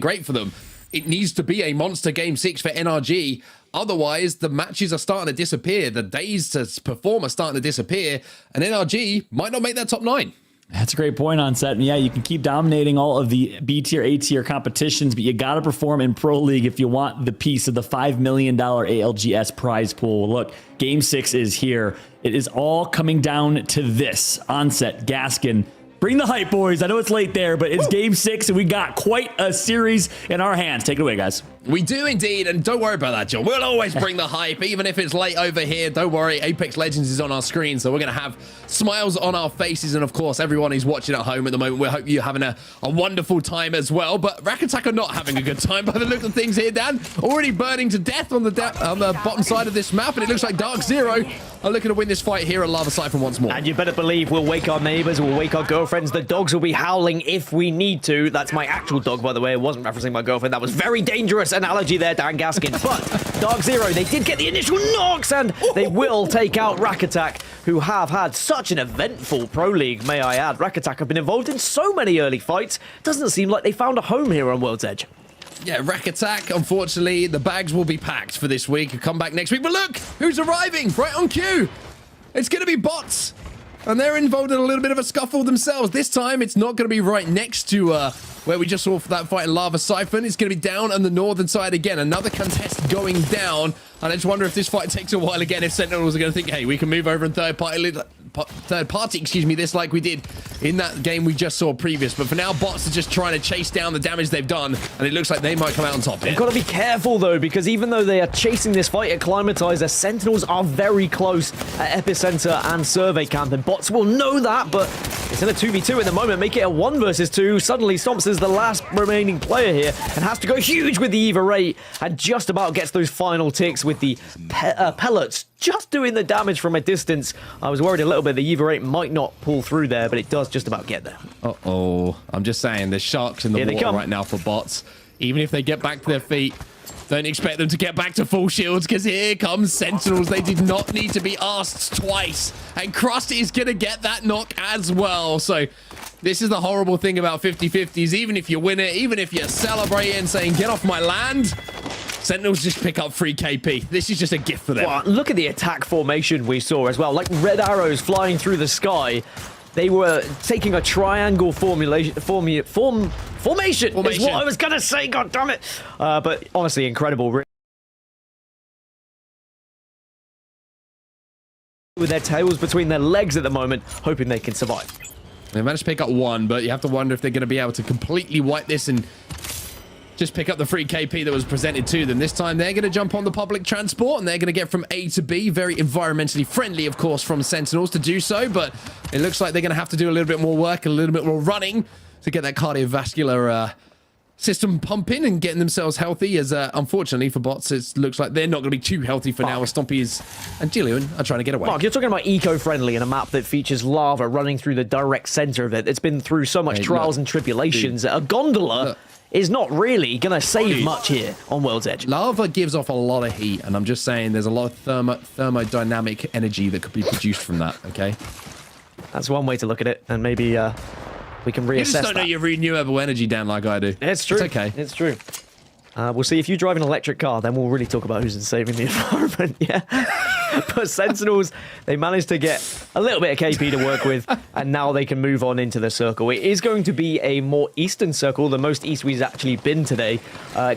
great for them. It needs to be a monster game 6 for NRG. Otherwise, the matches are starting to disappear. The days to perform are starting to disappear. And NRG might not make that top 9. That's a great point on set. And yeah, you can keep dominating all of the B tier, A tier competitions, but you got to perform in Pro League if you want the piece of the $5 million ALGS prize pool. Look, game 6 is here. It is all coming down to this. Onset, Gaskin. Bring the hype, boys. I know it's late there, but it's game 6, and we got quite a series in our hands. Take it away, guys. We do indeed, and don't worry about that, John. We'll always bring the hype, even if it's late over here. Don't worry, Apex Legends is on our screen, so we're going to have smiles on our faces, and of course, everyone who's watching at home at the moment, we hope you're having a wonderful time as well. But Rack Attack are not having a good time by the look of things here, Dan. Already burning to death on the bottom side of this map, and it looks like Dark Zero are looking to win this fight here at Lava Siphon once more. And you better believe we'll wake our neighbors, we'll wake our girlfriends. The dogs will be howling if we need to. That's my actual dog, by the way. It wasn't referencing my girlfriend. That was very dangerous analogy there, Dan Gaskin. But Dark Zero, they did get the initial knocks, and they will take out Rack Attack, who have had such an eventful Pro League, may I add. Rack Attack have been involved in so many early fights. Doesn't seem like they found a home here on World's Edge. Yeah, Rack Attack, unfortunately, the bags will be packed for this week. Come back next week. But look, who's arriving right on cue. It's going to be bots. And they're involved in a little bit of a scuffle themselves. This time, it's not going to be right next to where we just saw for that fight in Lava Siphon. It's going to be down on the northern side again. Another contest going down. And I just wonder if this fight takes a while again, if Sentinels are going to think, hey, we can move over in third party, excuse me, this like we did in that game we just saw previous. But for now, bots are just trying to chase down the damage they've done, and it looks like they might come out on top here. You've got to be careful, though, because even though they are chasing this fight at Climatizer, Sentinels are very close at Epicenter and Survey Camp, and bots will know that, but it's in a 2v2 at the moment. Make it a 1 versus 2. Suddenly, Stomps is the last remaining player here and has to go huge with the Eva rate, and just about gets those final ticks with the pellets just doing the damage from a distance. I was worried a little bit the Eva rate might not pull through there, but it does just about get there. Uh-oh. I'm just saying, there's sharks in the water right now for bots. Even if they get back to their feet, don't expect them to get back to full shields, because here comes Sentinels. They did not need to be asked twice. And Krusty is going to get that knock as well. So this is the horrible thing about 50-50s. Even if you win it, even if you're celebrating saying, get off my land, Sentinels just pick up free KP. This is just a gift for them. Well, look at the attack formation we saw as well. Like red arrows flying through the sky. They were taking a triangle formation is what I was going to say, god damn it. But honestly, incredible. With their tails between their legs at the moment, hoping they can survive. They managed to pick up 1, but you have to wonder if they're going to be able to completely wipe this and just pick up the free KP that was presented to them. This time, they're going to jump on the public transport, and they're going to get from A to B. Very environmentally friendly, of course, from Sentinels to do so, but it looks like they're going to have to do a little bit more work, a little bit more running to get that cardiovascular system pumping and getting themselves healthy, as unfortunately for bots, it looks like they're not going to be too healthy for now, as Stompy and Jillian are trying to get away. Mark, you're talking about eco-friendly in a map that features lava running through the direct center of it. It's been through so much trials and tribulations. A gondola is not really going to save much here on World's Edge. Lava gives off a lot of heat, and I'm just saying there's a lot of thermodynamic energy that could be produced from that, okay? That's one way to look at it, and maybe we can reassess that. You just don't know your renewable energy, Dan, like I do. It's true. It's okay. It's true. We'll see if you drive an electric car, then we'll really talk about who's saving the environment, yeah? But Sentinels, they managed to get a little bit of KP to work with, and now they can move on into the circle. It is going to be a more eastern circle, the most east we've actually been today.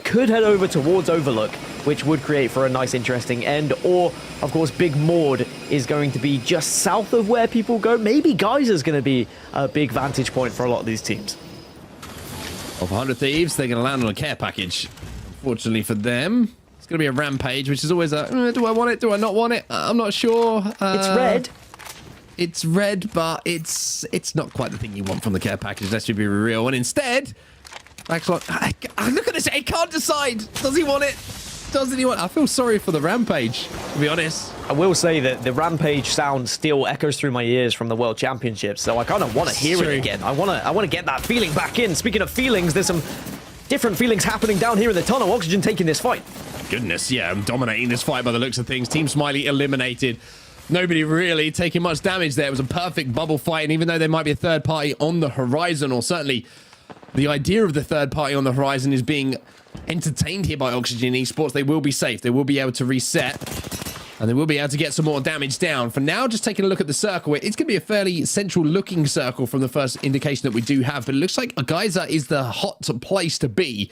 Could head over towards Overlook, which would create for a nice, interesting end. Or, of course, Big Maud is going to be just south of where people go. Maybe Geyser's going to be a big vantage point for a lot of these teams. Of 100 Thieves, they're going to land on a care package. Unfortunately for them, it's going to be a rampage, which is always a, do I want it? Do I not want it? I'm not sure. It's red. It's red, but it's not quite the thing you want from the care package. Let's be real. And instead, look at this. He can't decide. Does he want it? Doesn't he want it? I feel sorry for the rampage, to be honest. I will say that the rampage sound still echoes through my ears from the World Championships, so I kind of want to hear it again. I want to get that feeling back in. Speaking of feelings, there's some different feelings happening down here in the tunnel. Oxygen taking this fight. Goodness, yeah, I'm dominating this fight by the looks of things. Team Smiley eliminated. Nobody really taking much damage there. It was a perfect bubble fight, and even though there might be a third party on the horizon, or certainly the idea of the third party on the horizon is being entertained here by Oxygen Esports. They will be safe. They will be able to reset. And they will be able to get some more damage down. For now, just taking a look at the circle, it's going to be a fairly central-looking circle from the first indication that we do have. But it looks like a Geyser is the hot place to be.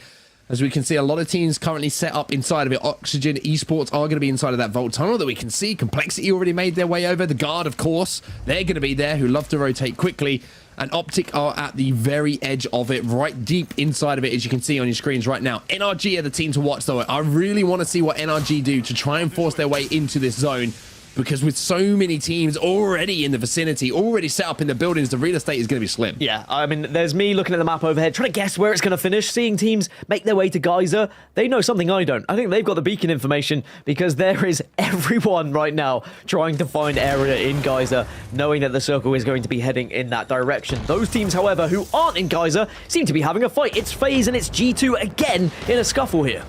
As we can see, a lot of teams currently set up inside of it. Oxygen Esports are going to be inside of that Vault Tunnel that we can see. Complexity already made their way over. The Guard, of course, they're going to be there, who love to rotate quickly. And Optic are at the very edge of it, right deep inside of it, as you can see on your screens right now. NRG are the team to watch, though. I really want to see what NRG do to try and force their way into this zone. Because with so many teams already in the vicinity, already set up in the buildings, the real estate is going to be slim. Yeah, I mean, there's me looking at the map overhead, trying to guess where it's going to finish, seeing teams make their way to Geyser. They know something I don't. I think they've got the beacon information because there is everyone right now trying to find area in Geyser, knowing that the circle is going to be heading in that direction. Those teams, however, who aren't in Geyser seem to be having a fight. It's FaZe and it's G2 again in a scuffle here.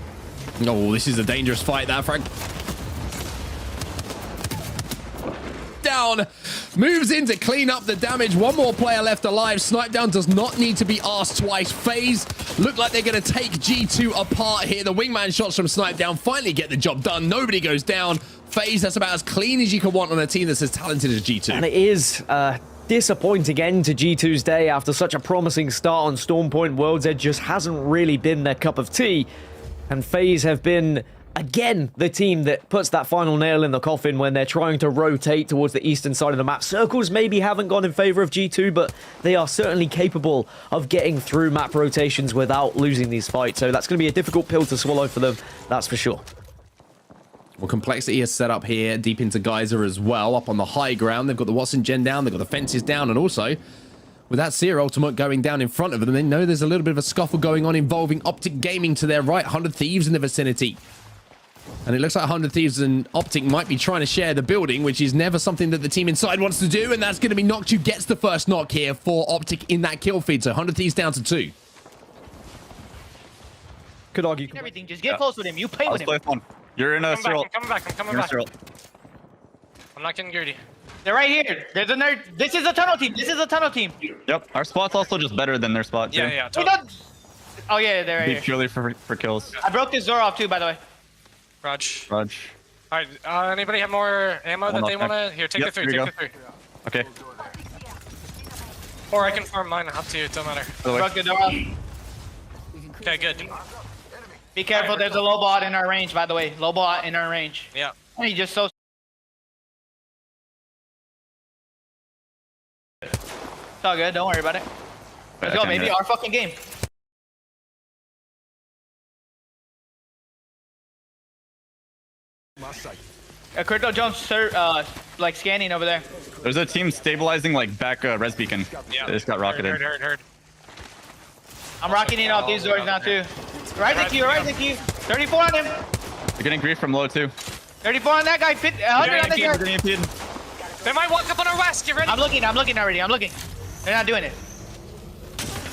Oh, this is a dangerous fight, that, Frank. Down, moves in to clean up the damage. One more player left alive. Snipe down does not need to be asked twice. FaZe look like they're going to take G2 apart here. The wingman shots from Snipe down finally get the job done. Nobody goes down. FaZe, that's about as clean as you can want on a team that's as talented as G2. And it is disappointing end to G2's day after such a promising start on Stormpoint. World's Edge just hasn't really been their cup of tea. And FaZe have been, again, the team that puts that final nail in the coffin when they're trying to rotate towards the eastern side of the map. Circles maybe haven't gone in favor of G2, but they are certainly capable of getting through map rotations without losing these fights. So that's going to be a difficult pill to swallow for them, that's for sure. Well, Complexity is set up here deep into Geyser as well, up on the high ground. They've got the Watson Gen down, they've got the fences down, and also with that Seer ultimate going down in front of them, they know there's a little bit of a scuffle going on involving Optic Gaming to their right. 100 Thieves in the vicinity. And it looks like 100 Thieves and Optic might be trying to share the building, which is never something that the team inside wants to do, and that's going to be Noctu gets the first knock here for Optic in that kill feed, so 100 Thieves down to 2. Could argue. Everything, just get close with him. You play with him. You're in a I'm coming back. I'm not getting greedy. They're right here. There's a nerd. This is a tunnel team. This is a tunnel team. Yep, our spot's also just better than their spot, too. Yeah, We totally. don't... Oh, yeah, they're right Be here. purely for kills. I broke this door off, too, by the way. Raj. Raj. Alright, anybody have more ammo that they want to? Here, take Yep, the 3, here you take the 3. Okay. Or I can farm mine, up to you, it don't matter. By the way. Broke the door off. Okay, good. Be careful, there's a low bot in our range, by the way. Low bot in our range. Yeah. And he just so... It's all good, don't worry about it. Let's go, baby, our fucking game. Crypto Jones, sir, like scanning over there. There's a team stabilizing, like, back res beacon. Yeah. They just got rocketed. Heard. I'm rocking in off these doors now, too. Right next to you, right next to you. 34 on him. You're getting grief from low, too. 34 on that guy. 100 on this You're guy. getting impeded. They might walk up on our west, get ready! I'm looking already, I'm looking. They're not doing it.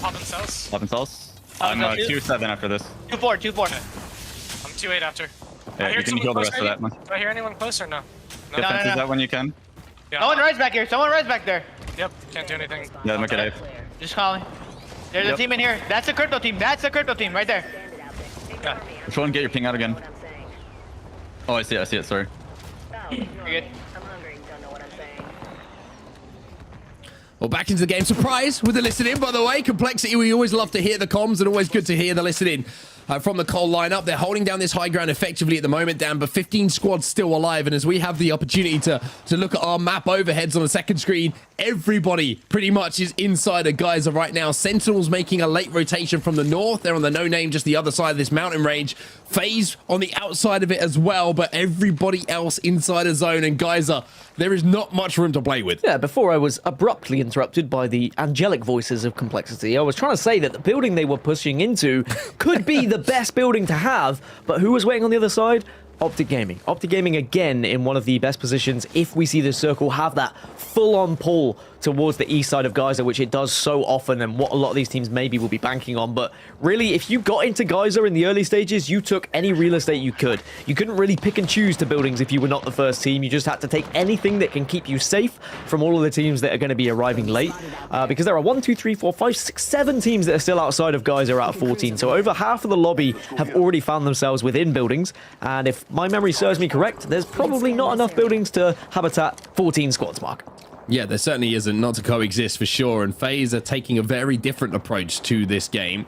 Pop themselves. Up and cells. Oh, I'm no, dude. 2-7 after this. 2-4, 2-4. I'm 2-8 after. Yeah, you can kill the rest of that one. Do I hear anyone close or no? Get No, no, fences no. out when you can. Yeah. Someone rides back here, someone rides back there. Yep, can't do anything. Yeah, look at it. Just calling. There's a Yep. team in here. That's the crypto team. That's the crypto team right there. Yeah. Which one? Get your ping out again. Oh, I see it, sorry. You're good. Well, back into the game. Surprise with the listening, by the way. Complexity, we always love to hear the comms and always good to hear the listening from the Cole lineup. They're holding down this high ground effectively at the moment, Dan, but 15 squads still alive. And as we have the opportunity to look at our map overheads on the second screen, everybody pretty much is inside a Geyser right now. Sentinels making a late rotation from the north. They're on the no-name, just the other side of this mountain range. FaZe on the outside of it as well, but everybody else inside a zone. And Geyser, there is not much room to play with. Yeah, before I was abruptly interrupted by the angelic voices of Complexity, I was trying to say that the building they were pushing into could be the best building to have, but who was waiting on the other side? Optic Gaming. Optic Gaming again in one of the best positions if we see the circle have that full-on pull towards the east side of Geyser, which it does so often and what a lot of these teams maybe will be banking on. But really, if you got into Geyser in the early stages, you took any real estate you could. You couldn't really pick and choose to buildings if you were not the first team. You just had to take anything that can keep you safe from all of the teams that are going to be arriving late. Because there are 1, 2, 3, 4, 5, 6, 7 teams that are still outside of Geyser out of 14. So over half of the lobby have already found themselves within buildings. And if my memory serves me correct, there's probably not enough buildings to habitat 14 squads mark. Yeah, there certainly isn't, not to coexist for sure. And FaZe are taking a very different approach to this game.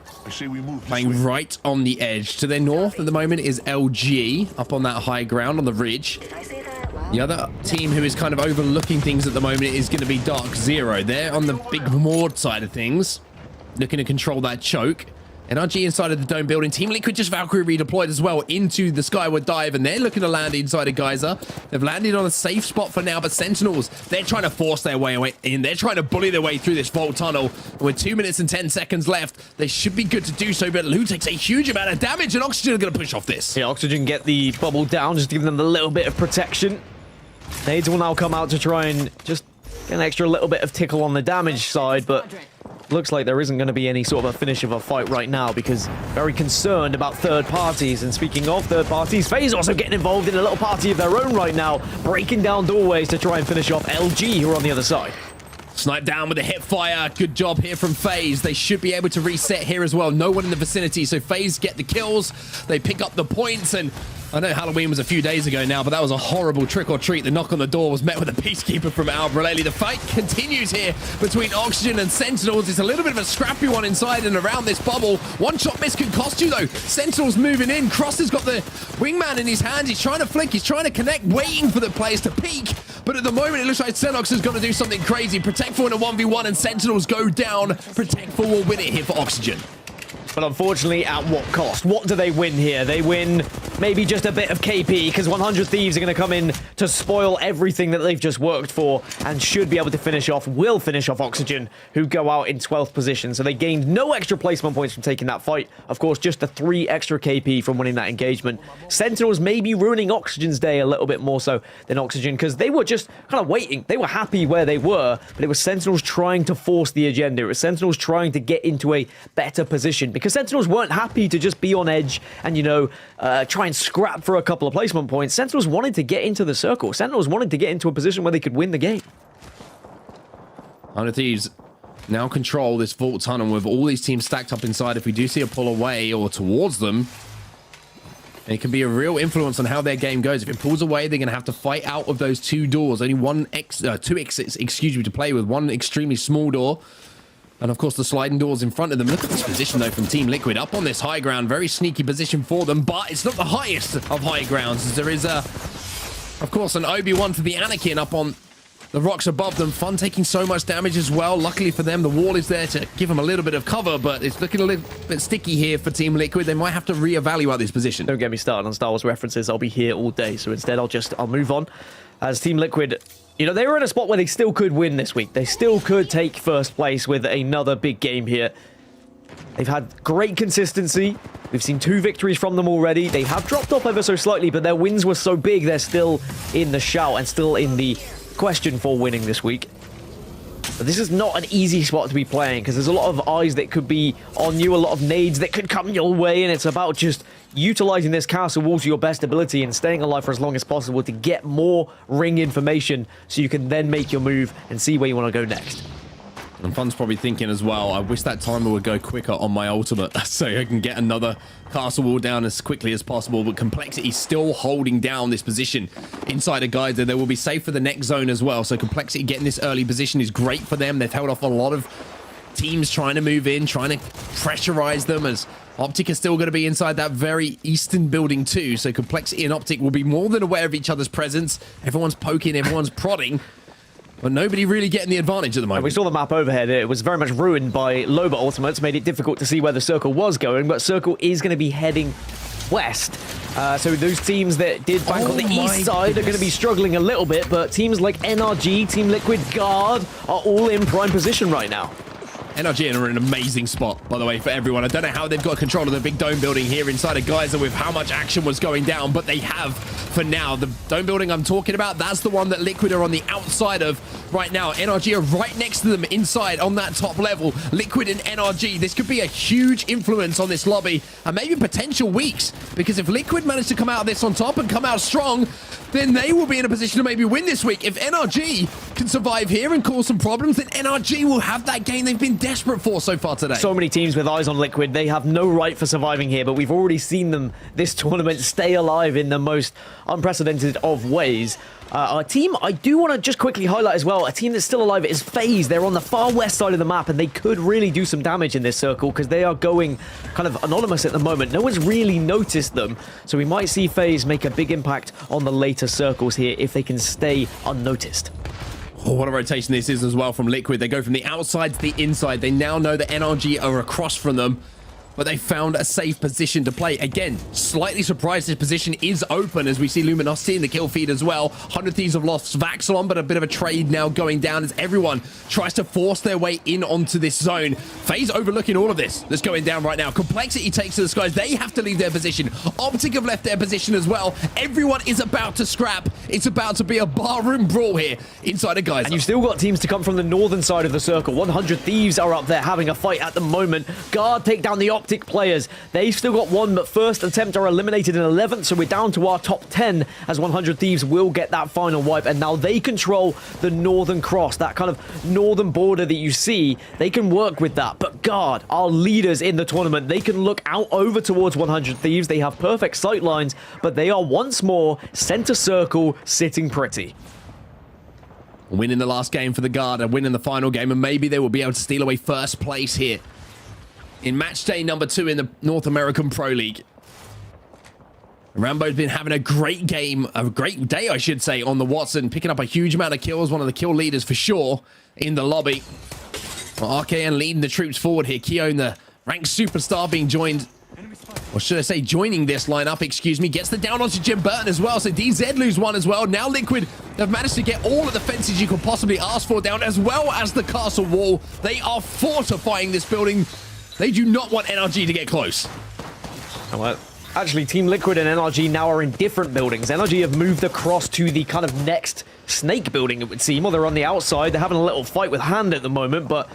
Playing right on the edge. To their north at the moment is LG, up on that high ground on the ridge. The other team who is kind of overlooking things at the moment is going to be Dark Zero. They're on the big Mord side of things, looking to control that choke. NRG inside of the dome building. Team Liquid just Valkyrie redeployed as well into the Skyward Dive, and they're looking to land inside of Geyser. They've landed on a safe spot for now, but Sentinels, they're trying to force their way in. They're trying to bully their way through this vault tunnel. And with 2 minutes and 10 seconds left, they should be good to do so, but Lou takes a huge amount of damage, and Oxygen are going to push off this. Yeah, Oxygen get the bubble down, just give them a little bit of protection. Nades will now come out to try and just get an extra little bit of tickle on the damage side, but looks like there isn't going to be any sort of a finish of a fight right now because very concerned about third parties. And speaking of third parties, FaZe also getting involved in a little party of their own right now, breaking down doorways to try and finish off LG, who are on the other side. Snipe down with a hip fire. Good job here from FaZe. They should be able to reset here as well. No one in the vicinity, so FaZe get the kills. They pick up the points, and I know Halloween was a few days ago now, but that was a horrible trick-or-treat. The knock on the door was met with a peacekeeper from Albreleli. The fight continues here between Oxygen and Sentinels. It's a little bit of a scrappy one inside and around this bubble. One shot miss can cost you, though. Sentinels moving in. Cross has got the wingman in his hand. He's trying to flick. He's trying to connect, waiting for the players to peek. But at the moment, it looks like Senox is going to do something crazy. Protectful in a 1v1, and Sentinels go down. Protectful will win it here for Oxygen. But unfortunately, at what cost? What do they win here? They win maybe just a bit of KP, because 100 Thieves are going to come in to spoil everything that they've just worked for and should be able to finish off, will finish off Oxygen, who go out in 12th position. So they gained no extra placement points from taking that fight. Of course, just the 3 extra KP from winning that engagement. Sentinels may be ruining Oxygen's day a little bit more so than Oxygen, because they were just kind of waiting. They were happy where they were, but it was Sentinels trying to force the agenda. It was Sentinels trying to get into a better position, because Sentinels weren't happy to just be on edge and, you know, try and scrap for a couple of placement points. Sentinels wanted to get into the circle. Sentinels wanted to get into a position where they could win the game. 100 Thieves now control this vault tunnel with all these teams stacked up inside. If we do see a pull away or towards them, it can be a real influence on how their game goes. If it pulls away, they're going to have to fight out of those 2 doors. Only two exits, excuse me, to play with. One extremely small door. And of course, the sliding doors in front of them. Look at this position, though, from Team Liquid. Up on this high ground. Very sneaky position for them. But it's not the highest of high grounds. As there is, of course, an Obi-Wan to the Anakin up on the rocks above them. Fun taking so much damage as well. Luckily for them, the wall is there to give them a little bit of cover. But it's looking a little bit sticky here for Team Liquid. They might have to reevaluate this position. Don't get me started on Star Wars references. I'll be here all day. So instead, I'll move on. As Team Liquid, you know, they were in a spot where they still could win this week. They still could take first place with another big game here. They've had great consistency. We've seen 2 victories from them already. They have dropped off ever so slightly, but their wins were so big, they're still in the shout and still in the question for winning this week. But this is not an easy spot to be playing, because there's a lot of eyes that could be on you, a lot of nades that could come your way, and it's about just utilizing this castle wall to your best ability and staying alive for as long as possible to get more ring information so you can then make your move and see where you want to go next. And Fun's probably thinking as well, I wish that timer would go quicker on my ultimate so I can get another castle wall down as quickly as possible. But Complexity still holding down this position inside of Geyser. They will be safe for the next zone as well. So Complexity getting this early position is great for them. They've held off a lot of teams trying to move in, trying to pressurize them, as Optic is still going to be inside that very eastern building too. So Complexity and Optic will be more than aware of each other's presence. Everyone's poking, everyone's prodding. But nobody really getting the advantage at the moment. And we saw the map overhead. It was very much ruined by Loba ultimates, made it difficult to see where the circle was going, but circle is going to be heading west. So those teams that did bank on the east side are going to be struggling a little bit, but teams like NRG, Team Liquid, Guard are all in prime position right now. NRG are in an amazing spot, by the way, for everyone. I don't know how they've got control of the big dome building here inside of Geyser with how much action was going down, but they have for now. The dome building I'm talking about, that's the one that Liquid are on the outside of right now. NRG are right next to them inside on that top level. Liquid and NRG, this could be a huge influence on this lobby and maybe potential weeks, because if Liquid manage to come out of this on top and come out strong, then they will be in a position to maybe win this week. If NRG can survive here and cause some problems, then NRG will have that game they've been desperate for so far today. So many teams with eyes on Liquid. They have no right for surviving here, but we've already seen them this tournament stay alive in the most unprecedented of ways. Our team, I do want to just quickly highlight as well, a team that's still alive is FaZe. They're on the far west side of the map, and they could really do some damage in this circle because they are going kind of anonymous at the moment. No one's really noticed them, so we might see FaZe make a big impact on the later circles here if they can stay unnoticed. Oh, what a rotation this is as well from Liquid. They go from the outside to the inside. They now know that NRG are across from them, but they found a safe position to play. Again, slightly surprised this position is open as we see Luminosity in the kill feed as well. 100 Thieves have lost Vaxilon, but a bit of a trade now going down as everyone tries to force their way in onto this zone. FaZe overlooking all of this that's going down right now. Complexity takes to the skies. They have to leave their position. Optic have left their position as well. Everyone is about to scrap. It's about to be a barroom brawl here inside of Geyser. And you've still got teams to come from the northern side of the circle. 100 Thieves are up there having a fight at the moment. Guard take down the Optic players. They've still got one, but first attempt are eliminated in 11th, so we're down to our top 10 as 100 Thieves will get that final wipe, and now they control the northern cross, that kind of northern border that you see. They can work with that, but Guard, our leaders in the tournament, they can look out over towards 100 Thieves. They have perfect sight lines, but they are once more center circle sitting pretty. Winning the last game for the Guard and winning the final game, and maybe they will be able to steal away first place here in match day number 2 in the North American Pro League. Rambo's been having a great game, a great day, I should say, on the Watson, picking up a huge amount of kills, one of the kill leaders for sure in the lobby. Well, RKN leading the troops forward here. Keone, the ranked superstar, being joined, or should I say joining this lineup, excuse me, gets the down onto Jim Burton as well, so DZ lose one as well. Now Liquid have managed to get all of the fences you could possibly ask for down, as well as the castle wall. They are fortifying this building. They do not want NRG to get close. Well, actually, Team Liquid and NRG now are in different buildings. NRG have moved across to the kind of next snake building, it would seem. Or they're on the outside. They're having a little fight with Hand at the moment, but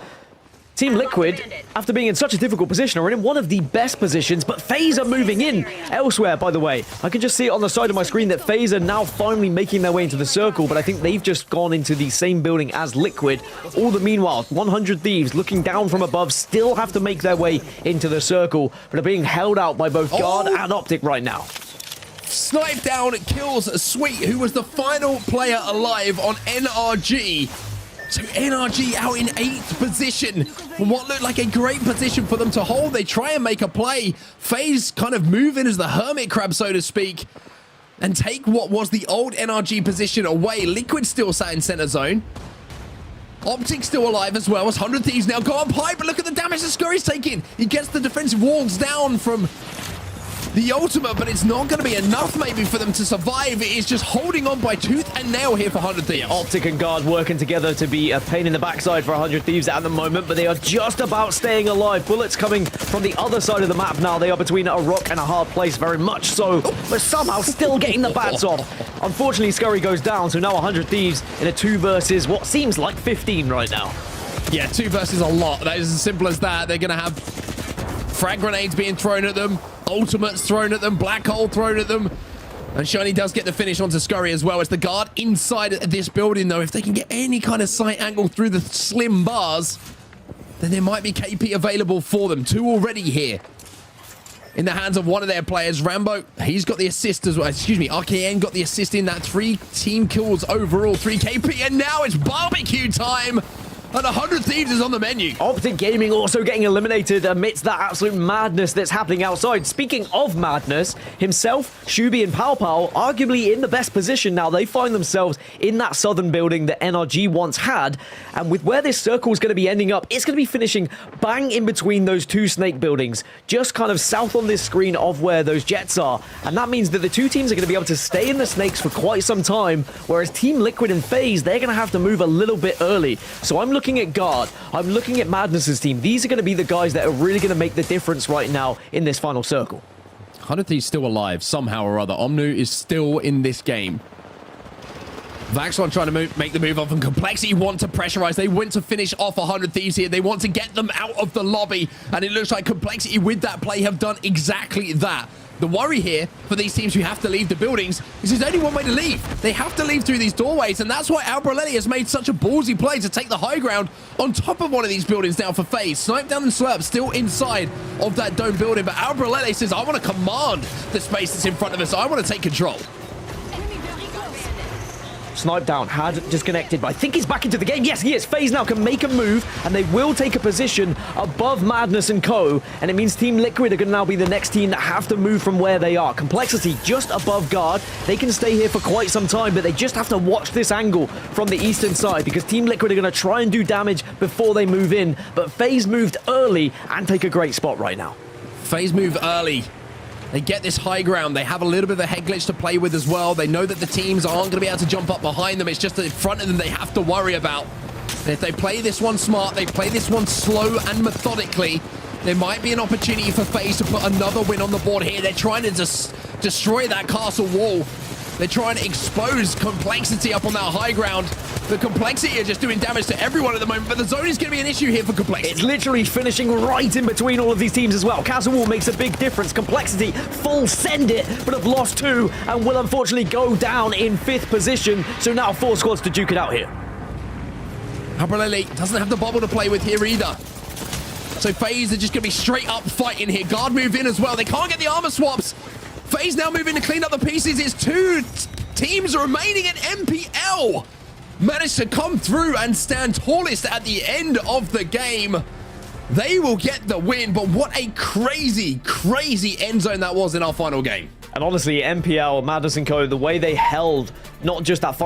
Team Liquid, after being in such a difficult position, are in one of the best positions, but FaZe are moving in elsewhere, by the way. I can just see it on the side of my screen that FaZe are now finally making their way into the circle, but I think they've just gone into the same building as Liquid. All the meanwhile, 100 Thieves looking down from above still have to make their way into the circle, but are being held out by both Guard and Optic right now. Snipe down, kills Sweet, who was the final player alive on NRG. So NRG out in 8th position from what looked like a great position for them to hold. They try and make a play. FaZe kind of move in as the hermit crab, so to speak, and take what was the old NRG position away. Liquid still sat in center zone. Optic still alive as well as 100 Thieves now go on pipe, but look at the damage that Scurry's taking. He gets the defensive walls down from the ultimate, but it's not going to be enough maybe for them to survive. It is just holding on by tooth and nail here for 100 Thieves. Optic and Guard working together to be a pain in the backside for 100 Thieves at the moment, but they are just about staying alive. Bullets coming from the other side of the map now. They are between a rock and a hard place, very much so, but somehow still getting the bats off. Unfortunately, Scurry goes down, so now 100 Thieves in a 2 versus what seems like 15 right now. Yeah, 2 versus a lot. That is as simple as that. They're going to have frag grenades being thrown at them, ultimates thrown at them, black hole thrown at them, and Shiny does get the finish onto Scurry as well as the Guard inside this building, though. If they can get any kind of sight angle through the slim bars, then there might be KP available for them. 2 already here in the hands of one of their players. Rambo, he's got the assist as well. Excuse me, RKN got the assist in that. 3 team kills overall, 3 KP, and now it's barbecue time. And 100 Thieves is on the menu. Optic Gaming also getting eliminated amidst that absolute madness that's happening outside. Speaking of madness, himself, Shubi, and Pao Pao arguably in the best position now. They find themselves in that southern building that NRG once had. And with where this circle is going to be ending up, it's going to be finishing bang in between those 2 snake buildings, just kind of south on this screen of where those jets are. And that means that the 2 teams are going to be able to stay in the snakes for quite some time, whereas Team Liquid and FaZe, they're going to have to move a little bit early. So I'm looking looking at Guard, I'm looking at Madness's team. These are going to be the guys that are really going to make the difference right now in this final circle. 100 Thieves still alive somehow or other. Omnu is still in this game. Vaxlon trying to make the move up, and Complexity want to pressurize. They want to finish off 100 Thieves here. They want to get them out of the lobby, and it looks like Complexity with that play have done exactly that. The worry here for these teams who have to leave the buildings is there's only one way to leave. They have to leave through these doorways, and that's why Albrelelli has made such a ballsy play to take the high ground on top of one of these buildings now for FaZe. Snipe down and Slurp still inside of that dome building, but Albrelelli says, I want to command the space that's in front of us. I want to take control. Snipe down, had disconnected, but I think he's back into the game. Yes, he is. FaZe now can make a move, and they will take a position above Madness and Co. And it means Team Liquid are going to now be the next team that have to move from where they are. Complexity just above Guard. They can stay here for quite some time, but they just have to watch this angle from the eastern side, because Team Liquid are going to try and do damage before they move in. But FaZe moved early and take a great spot right now. FaZe move early. They get this high ground. They have a little bit of a head glitch to play with as well. They know that the teams aren't going to be able to jump up behind them. It's just in front of them they have to worry about. And if they play this one smart, they play this one slow and methodically, there might be an opportunity for FaZe to put another win on the board here. They're trying to destroy that castle wall. They're trying to expose Complexity up on that high ground. The Complexity are just doing damage to everyone at the moment, but the zone is going to be an issue here for Complexity. It's literally finishing right in between all of these teams as well. Castle Wall makes a big difference. Complexity full send it, but have lost 2 and will unfortunately go down in 5th position. So now 4 squads to duke it out here. Albrelelli doesn't have the bubble to play with here either. So FaZe are just going to be straight up fighting here. Guard move in as well. They can't get the armor swaps. FaZe now moving to clean up the pieces. It's 2 teams remaining at MPL. Managed to come through and stand tallest at the end of the game. They will get the win, but what a crazy, crazy end zone that was in our final game. And honestly, MPL, Madness & Co., the way they held not just that final